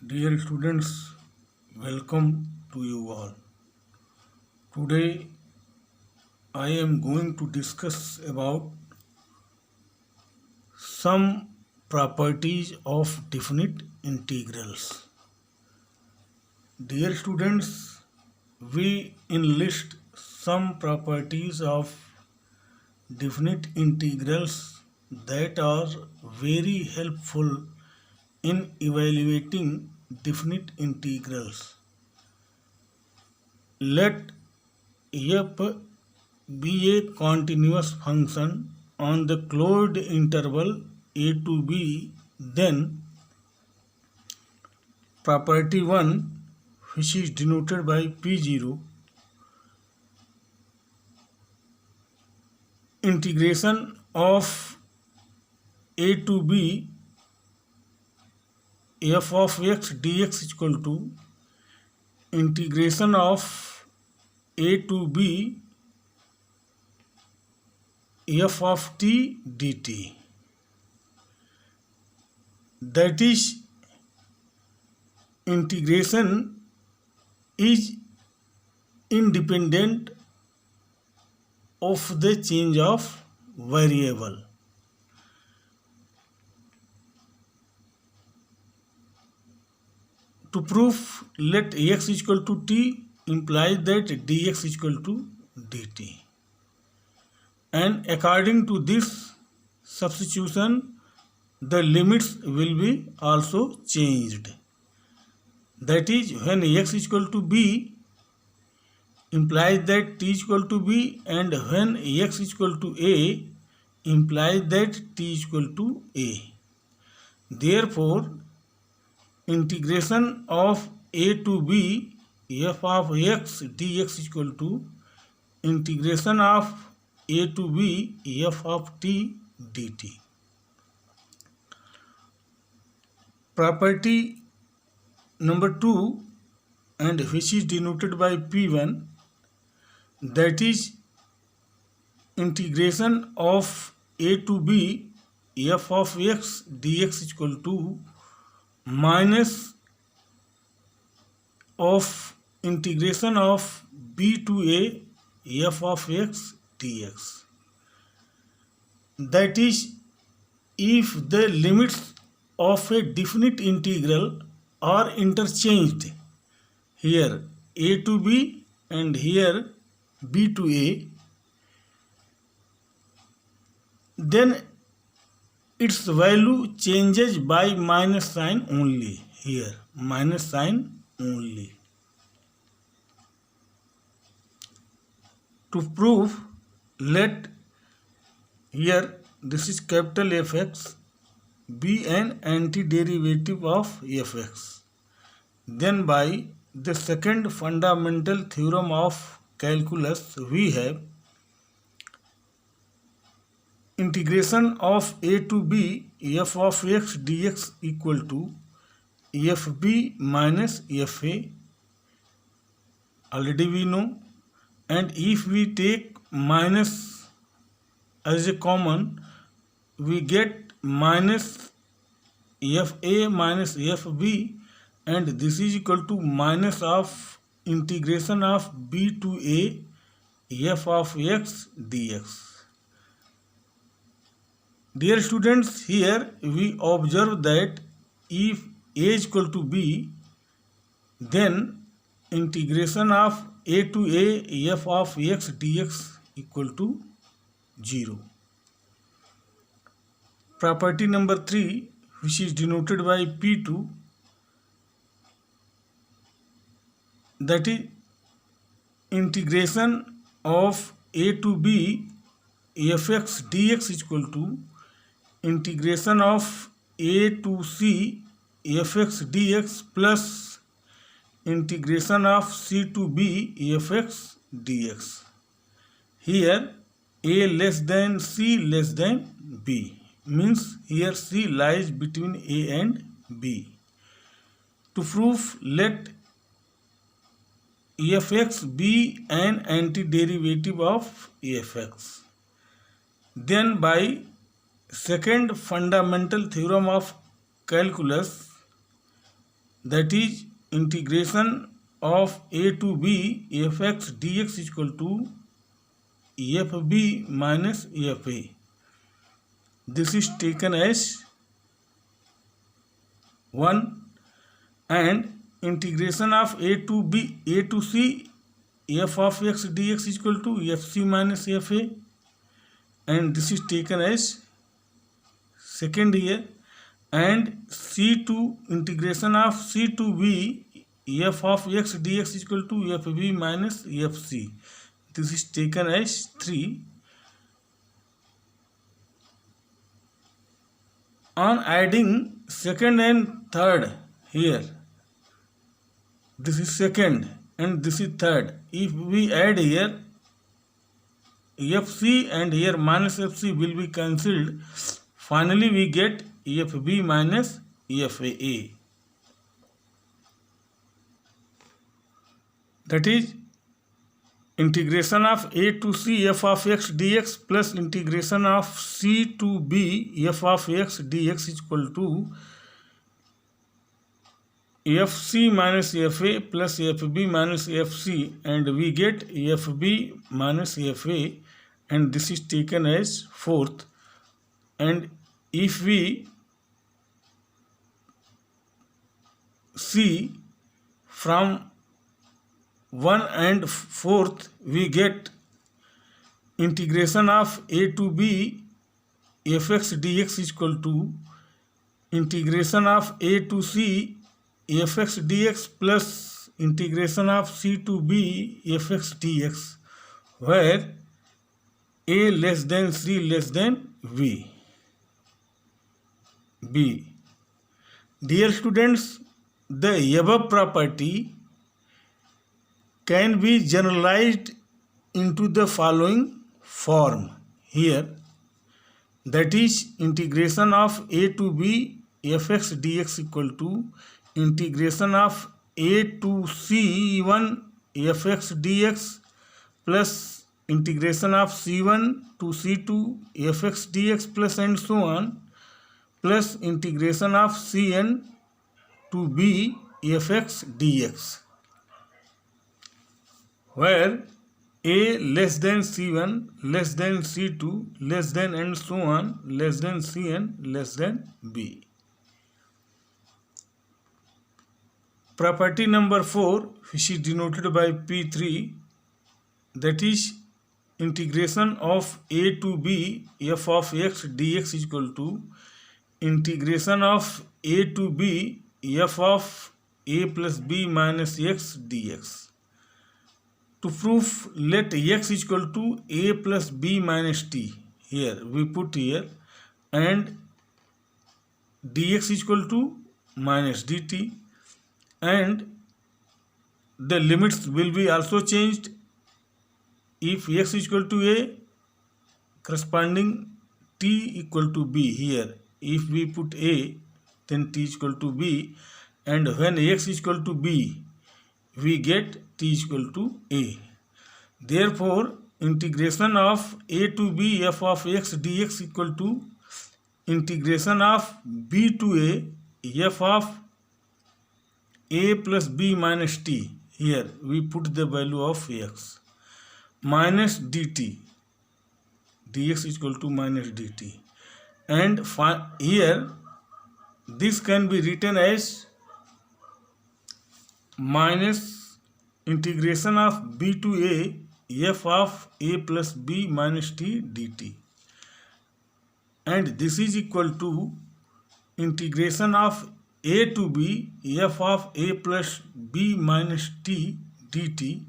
Dear students, welcome to you all. Today I am going to discuss about some properties of definite integrals. Dear students, we enlist some properties of definite integrals that are very helpful in evaluating definite integrals. Let f be a continuous function on the closed interval a to b, then property 1, which is denoted by p0, integration of a to b f of x dx is equal to integration of a to b f of t dt. That is, integration is independent of the change of variable. To prove, let x is equal to t implies that dx is equal to dt. And according to this substitution, the limits will be also changed. That is, when x is equal to b implies that t is equal to b, and when x is equal to a implies that t is equal to a. Therefore, integration of a to b f of x dx is equal to integration of a to b f of t dt. Property number 2, and which is denoted by p1, that is integration of a to b f of x dx is equal to minus of integration of b to a f of x dx. That is, if the limits of a definite integral are interchanged, here a to b and here b to a, then its value changes by minus sign only. Here minus sign only. To prove, let here this is capital Fx be an antiderivative of fx. Then by the second fundamental theorem of calculus, we have integration of a to b f of x dx equal to fb minus fa. Already we know, and if we take minus as a common, we get minus fa minus fb, and this is equal to minus of integration of b to a f of x dx. Dear students, here we observe that if a is equal to b, then integration of a to a f of x dx equal to 0. Property number 3, which is denoted by p2, that is integration of a to b fx dx is equal to integration of a to c fx dx plus integration of c to b fx dx. Here a less than c less than b, means here c lies between a and b. To prove, let fx be an antiderivative of fx. Then by second fundamental theorem of calculus, that is integration of a to b fx dx is equal to fb minus fa. This is taken as 1, and integration of a to c f of x dx is equal to fc minus fa, and this is taken as second here, and c to integration of c to b f of x dx is equal to fb minus fc. This is taken as 3. On adding second and third here, this is second and this is third. If we add here fc and here minus fc will be cancelled. Finally we get fb minus faa. That is integration of a to c f of x dx plus integration of c to b f of x dx is equal to fc minus fa plus fb minus fc, and we get fb minus fa, and this is taken as fourth. And if we see from 1 and 4th, we get integration of a to b fx dx is equal to integration of a to c fx dx plus integration of c to b fx dx, where a less than c less than b. Dear students, the above property can be generalized into the following form here, that is integration of a to b fx dx equal to integration of a to c1 fx dx plus integration of c1 to c2 fx dx plus and so on, plus integration of cn to b fx dx, where a less than c1 less than c2 less than and so on less than cn less than b. Property number 4, which is denoted by P3, that is integration of a to b f of x dx is equal to integration of a to b f of a plus b minus x dx. To prove, let x is equal to a plus b minus t. Here we put here, and dx is equal to minus dt, and the limits will be also changed. If x is equal to a, corresponding t equal to b here. If we put a, then t is equal to b, and when x is equal to b, we get t is equal to a. Therefore, integration of a to b f of x dx equal to integration of b to a f of a plus b minus t. Here we put the value of x minus dt. Dx is equal to minus dt, and here this can be written as minus integration of b to a f of a plus b minus t dt, and this is equal to integration of a to b f of a plus b minus t dt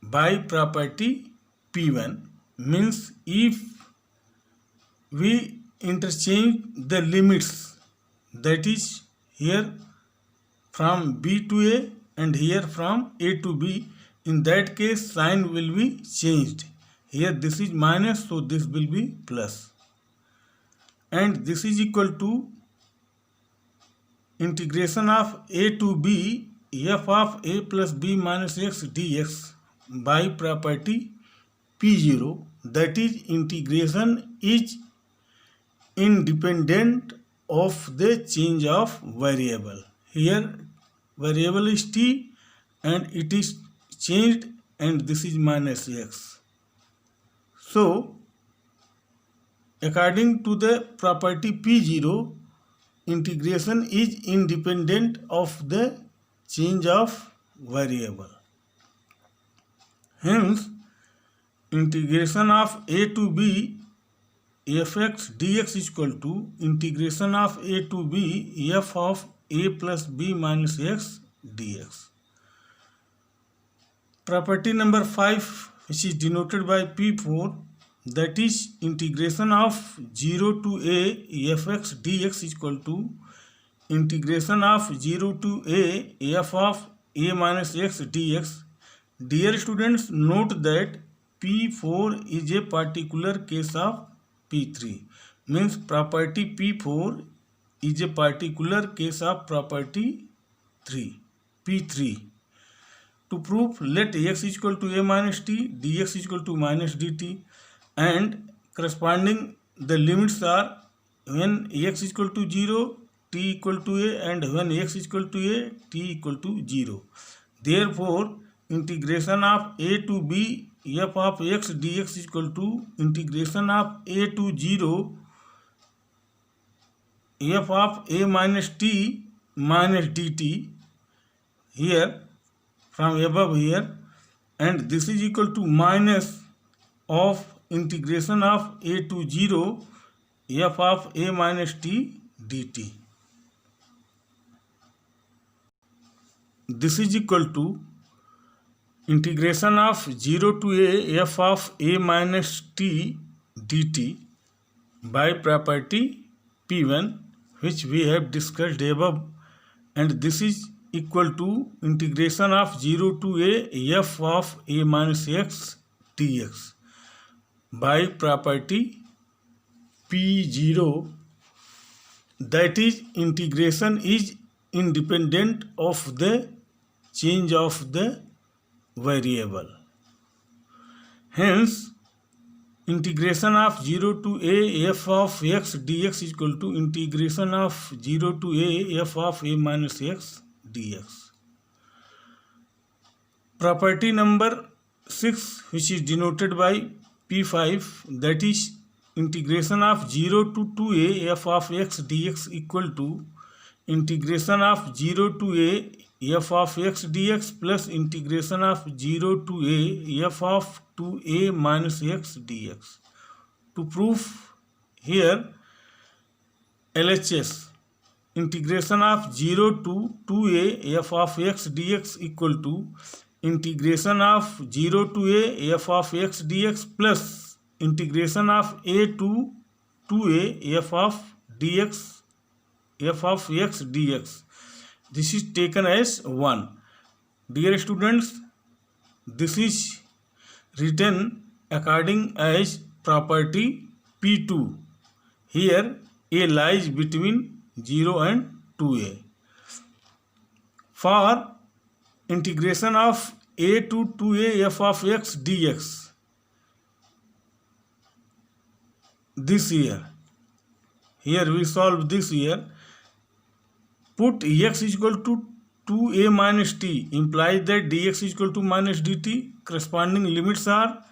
by property P1. Means if we interchange the limits, that is here from b to a and here from a to b, in that case sign will be changed. Here this is minus, so this will be plus, and this is equal to integration of a to b f of a plus b minus x dx by property P0, that is integration is independent of the change of variable. here variable is t and it is changed and this is minus x. So according to the property P0, integration is independent of the change of variable. Hence, integration of a to b fx dx is equal to integration of a to b f of a plus b minus x dx. Property number 5, which is denoted by P4, that is integration of 0 to a fx dx is equal to integration of 0 to a f of a minus x dx. Dear students, note that P4 is a particular case of P3. Means property P4 is a particular case of property P3. To prove, let x is equal to a minus t, dx is equal to minus dt, and corresponding the limits are when x is equal to 0, t equal to a, and when x is equal to a, t equal to 0. Therefore, integration of a to b f of x dx is equal to integration of a to 0 f of a minus t minus dt here from above here, and this is equal to minus of integration of a to 0 f of a minus t dt. This is equal to integration of 0 to a f of a minus t dt by property P1, which we have discussed above, and this is equal to integration of 0 to a f of a minus x dx by property P0, that is integration is independent of the change of the variable. Hence, integration of 0 to a f of x dx is equal to integration of 0 to a f of a minus x dx. Property number 6, which is denoted by P5, that is integration of 0 to 2a f of x dx equal to integration of 0 to a f of x dx plus integration of 0 to a f of 2a minus x dx. To prove, here LHS, integration of 0 to 2a f of x dx equal to integration of 0 to a f of x dx plus integration of a to 2a f of dx f of x dx. This is taken as 1. Dear students, this is written according as property P2. Here a lies between 0 and 2a. For integration of a to 2a f of x dx, this here we solve this here. Put x is equal to 2a minus t, implies that dx is equal to minus dt. Corresponding limits are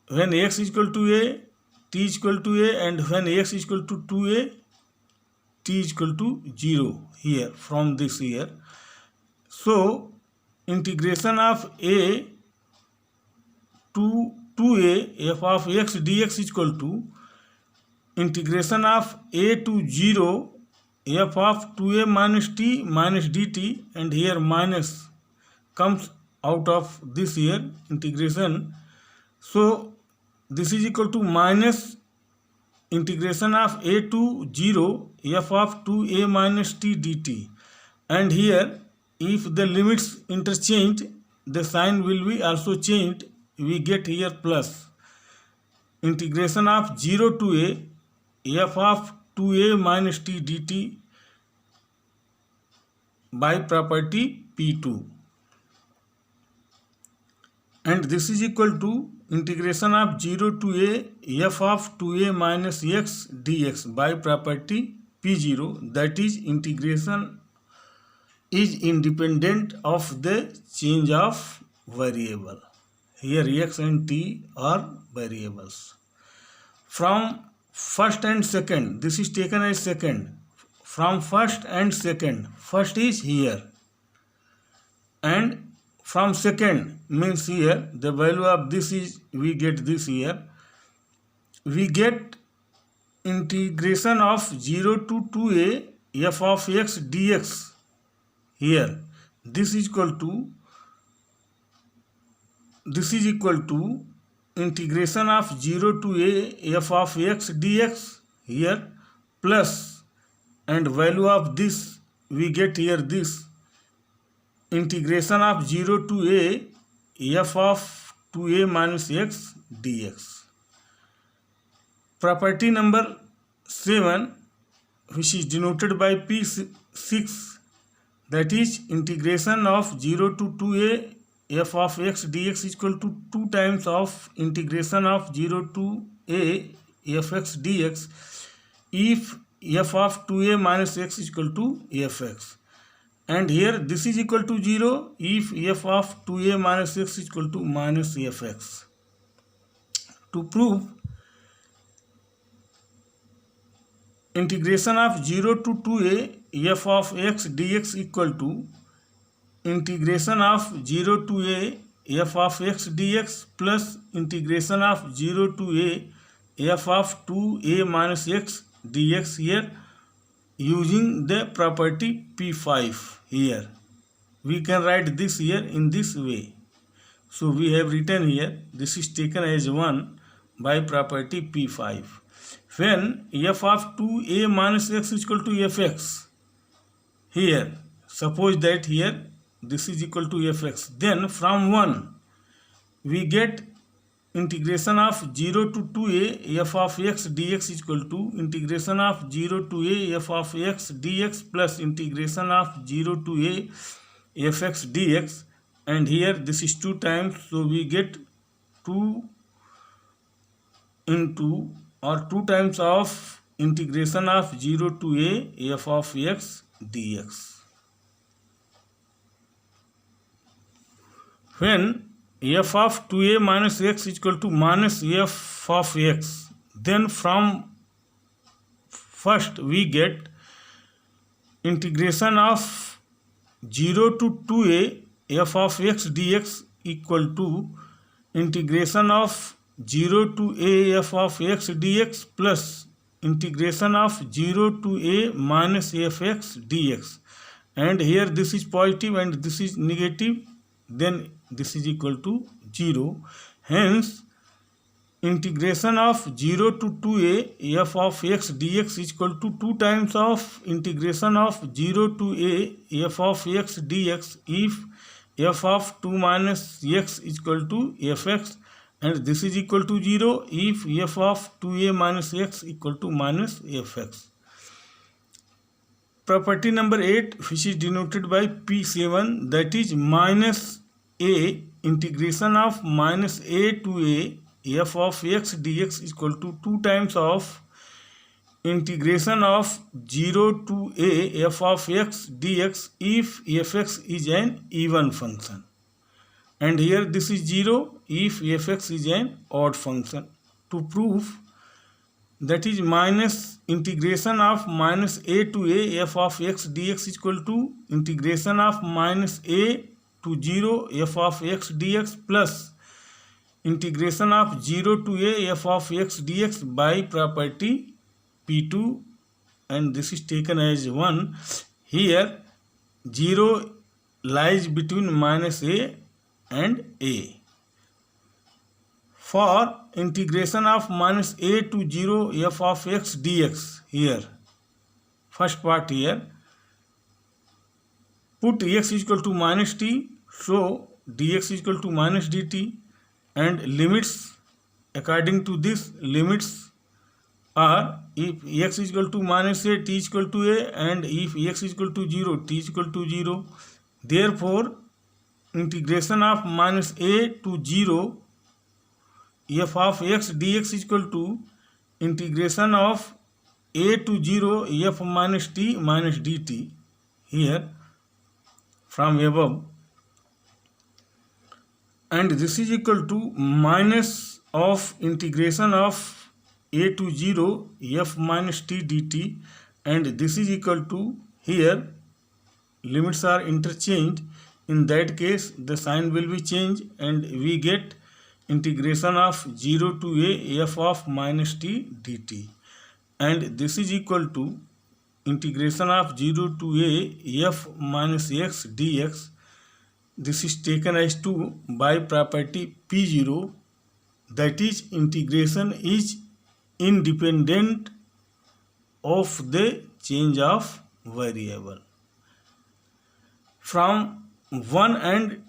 when x is equal to a, t is equal to a, and when x is equal to 2a, t is equal to 0 here from this here. So integration of a to 2a f of x dx is equal to integration of a to 0 f of 2a minus t minus dt, and here minus comes out of this here integration. So this is equal to minus integration of a to 0 f of 2a minus t dt, and here if the limits interchange, the sign will be also changed. We get here plus integration of 0 to a f of 2a minus t dt by property P2, and this is equal to integration of 0 to a f of 2a minus x dx by property P0, that is integration is independent of the change of variable. Here x and t are variables. From first and second, this is taken as second. From first and second, first is here, and from second means here the value of this is, we get this here. We get integration of 0 to 2a f of x dx. Here this is equal to integration of 0 to a f of x dx here, plus, and value of this we get here, this integration of 0 to a f of 2a minus x dx. Property number 7, which is denoted by P6, that is integration of 0 to 2a f of x dx is equal to 2 times of integration of 0 to a fx dx if f of 2a minus x is equal to fx. And here this is equal to 0 if f of 2a minus x is equal to minus fx. To prove integration of 0 to 2a f of x dx equal to integration of 0 to a f of x dx plus integration of 0 to a f of 2a minus x dx here, using the property P5. Here we can write this here in this way. So we have written here, this is taken as 1 by property P5. When f of 2a minus x is equal to fx, here suppose that here this is equal to fx, then from 1 we get integration of 0 to 2a f of x dx is equal to integration of 0 to a f of x dx plus integration of 0 to a fx dx, and here this is 2 times, so we get 2 into or 2 times of integration of 0 to a f of x dx. When f of 2a minus x is equal to minus f of x, then from first we get integration of 0 to 2a f of x dx equal to integration of 0 to a f of x dx plus integration of 0 to a minus fx dx, and here this is positive and this is negative, then this is equal to 0. Hence integration of 0 to 2a f of x dx is equal to 2 times of integration of 0 to a f of x dx if f of 2 minus x is equal to fx, and this is equal to 0 if f of 2a minus x equal to minus fx. Property number 8, which is denoted by P7, that is minus a integration of minus a to a f of x dx is equal to 2 times of integration of 0 to a f of x dx if fx is an even function, and here this is 0 if fx is an odd function. To prove, that is minus integration of minus a to a f of x dx is equal to integration of minus a to 0 f of x dx plus integration of 0 to a f of x dx by property P2, and this is taken as 1. Here 0 lies between minus a and a. For integration of minus a to 0 f of x dx, here first part here put x is equal to minus t, so dx is equal to minus dt, and limits according to this limits are if x is equal to minus a, t is equal to a, and if x is equal to 0, t is equal to 0. Therefore integration of minus a to 0 f of x dx is equal to integration of a to 0 f minus t minus dt. Here from above, and this is equal to minus of integration of a to 0 f minus t dt, and this is equal to, here limits are interchanged. In that case the sign will be changed and we get integration of 0 to a f of minus t dt, and this is equal to integration of 0 to a f minus x dx. This is taken as 2 by property P0, that is integration is independent of the change of variable. From 1 and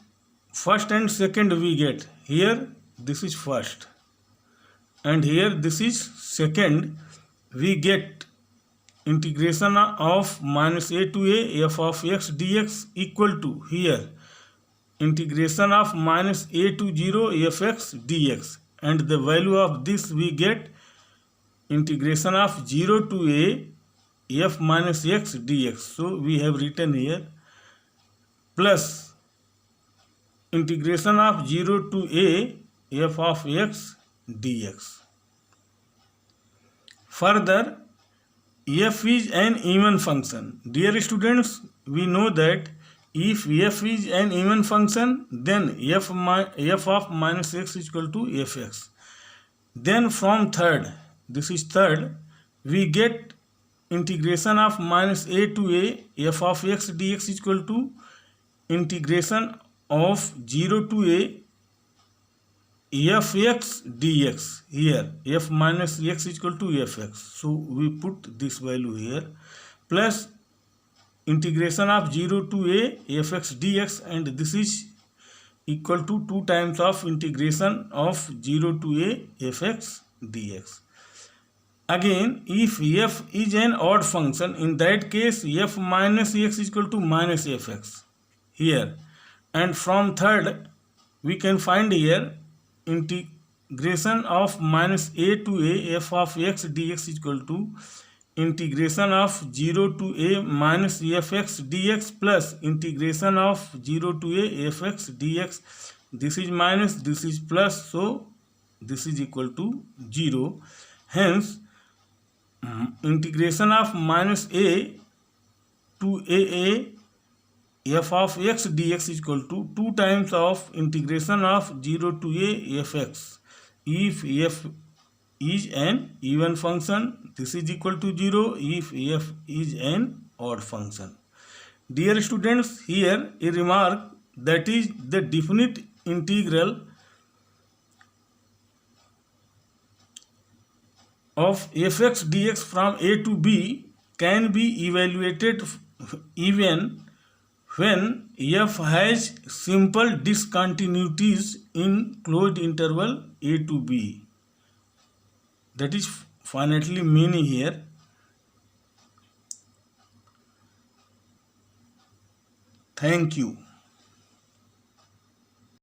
first and second we get, here this is first and here this is second, we get integration of minus a to a f of x dx equal to, here integration of minus a to 0 fx dx, and the value of this we get integration of 0 to a f minus x dx. So we have written here plus integration of 0 to a f of x dx. Further, f is an even function. Dear students, we know that if f is an even function, then f of minus x is equal to fx. Then from third, this is third, we get integration of minus a to a f of x dx is equal to integration of 0 to a fx dx. Here f minus x is equal to fx, so we put this value here, plus integration of 0 to a fx dx, and this is equal to 2 times of integration of 0 to a fx dx. Again, if f is an odd function, in that case f minus x is equal to minus fx here, and from third we can find here integration of minus a to a f of x dx is equal to integration of 0 to a minus fx dx plus integration of 0 to a fx dx. This is minus, this is plus, so this is equal to 0. Hence integration of minus a to a f of x dx is equal to 2 times of integration of 0 to a fx. If f is an even function, this is equal to 0 if f is an odd function. Dear students, here a remark, that is the definite integral of fx dx from a to b can be evaluated even when f has simple discontinuities in closed interval a to b. That is finitely many here. Thank you.